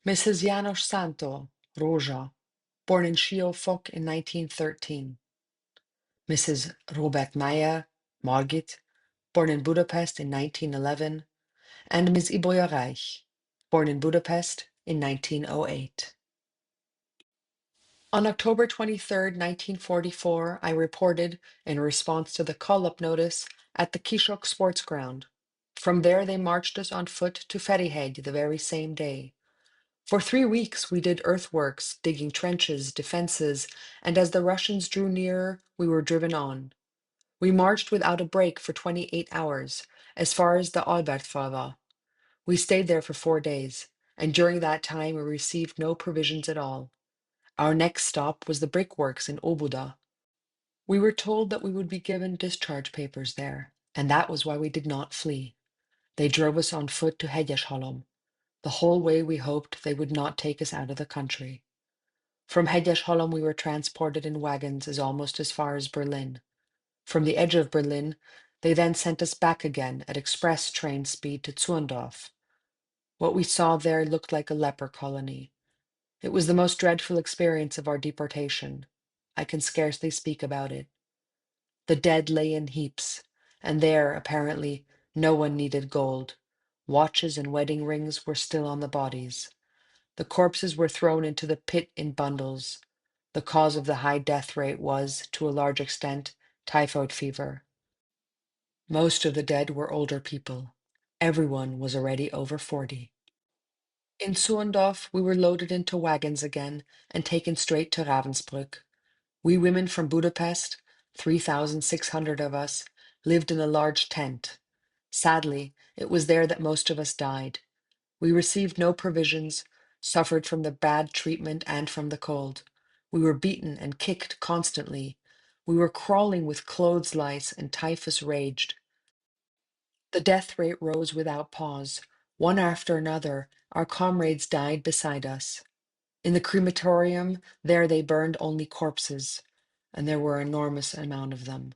Mrs. János Szántó, Rózsa, born in Siófok in 1913. Mrs. Robert Meyer, Margit, born in Budapest in 1911, and Ms. Ibolya Reich, born in Budapest in 1908. On October 23, 1944, I reported, in response to the call-up notice, at the Kishok Sports Ground. From there they marched us on foot to Ferihegyi the very same day. For 3 weeks we did earthworks, digging trenches, defenses, and as the Russians drew nearer, we were driven on. We marched without a break for 28 hours, as far as the Albertfava. We stayed there for 4 days, and during that time we received no provisions at all. Our next stop was the brickworks in Obuda. We were told that we would be given discharge papers there, and that was why we did not flee. They drove us on foot to Hegyeshalom. The whole way we hoped they would not take us out of the country. From Hegyeshalom we were transported in wagons almost as far as Berlin. From the edge of Berlin, they then sent us back again at express train speed to Zundorf. What we saw there looked like a leper colony. It was the most dreadful experience of our deportation. I can scarcely speak about it. The dead lay in heaps, and there, apparently, no one needed gold. Watches and wedding rings were still on the bodies. The corpses were thrown into the pit in bundles. The cause of the high death rate was, to a large extent, typhoid fever. Most of the dead were older people. Everyone was already over 40. In Suendorf, we were loaded into wagons again and taken straight to Ravensbrück. We women from Budapest, 3,600 of us, lived in a large tent. Sadly, it was there that most of us died. We received no provisions, suffered from the bad treatment and from the cold. We were beaten and kicked constantly. We were crawling with clothes lice and typhus raged. The death rate rose without pause. One after another, our comrades died beside us. In the crematorium, there they burned only corpses, and there were an enormous amount of them.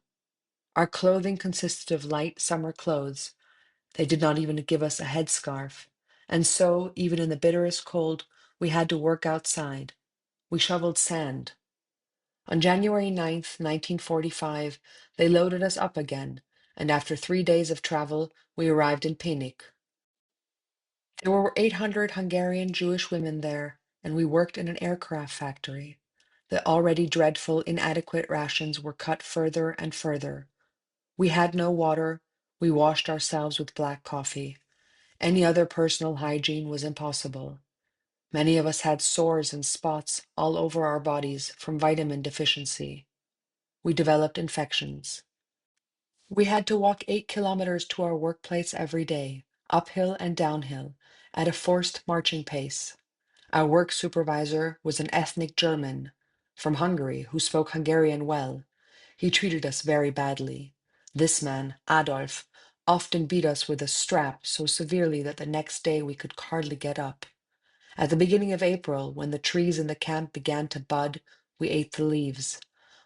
Our clothing consisted of light summer clothes. They did not even give us a headscarf, and so, even in the bitterest cold, we had to work outside. We shoveled sand. On January 9th, 1945, they loaded us up again, and after 3 days of travel, we arrived in Penig. There were 800 Hungarian Jewish women there, and we worked in an aircraft factory. The already dreadful, inadequate rations were cut further and further. We had no water. We washed ourselves with black coffee. Any other personal hygiene was impossible. Many of us had sores and spots all over our bodies from vitamin deficiency. We developed infections. We had to walk 8 kilometers to our workplace every day, uphill and downhill, at a forced marching pace. Our work supervisor was an ethnic German from Hungary who spoke Hungarian well. He treated us very badly. This man, Adolf, often beat us with a strap so severely that the next day we could hardly get up. At the beginning of April, when the trees in the camp began to bud, we ate the leaves.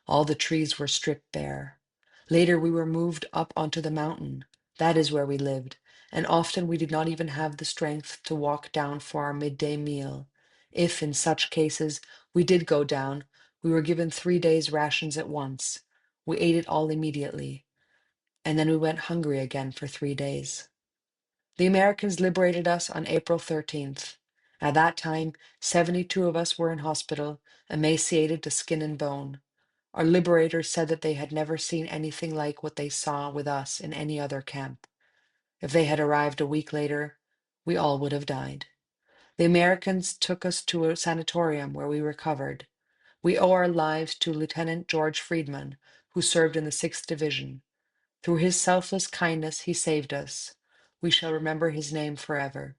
All the trees were stripped bare. Later we were moved up onto the mountain. That is where we lived, and often we did not even have the strength to walk down for our midday meal. If, in such cases, we did go down, we were given 3 days' rations at once. We ate it all immediately, and then we went hungry again for 3 days. The Americans liberated us on April 13th. At that time, 72 of us were in hospital, emaciated to skin and bone. Our liberators said that they had never seen anything like what they saw with us in any other camp. If they had arrived a week later, we all would have died. The Americans took us to a sanatorium where we recovered. We owe our lives to Lieutenant George Friedman, who served in the 6th Division. Through his selfless kindness, he saved us. We shall remember his name forever.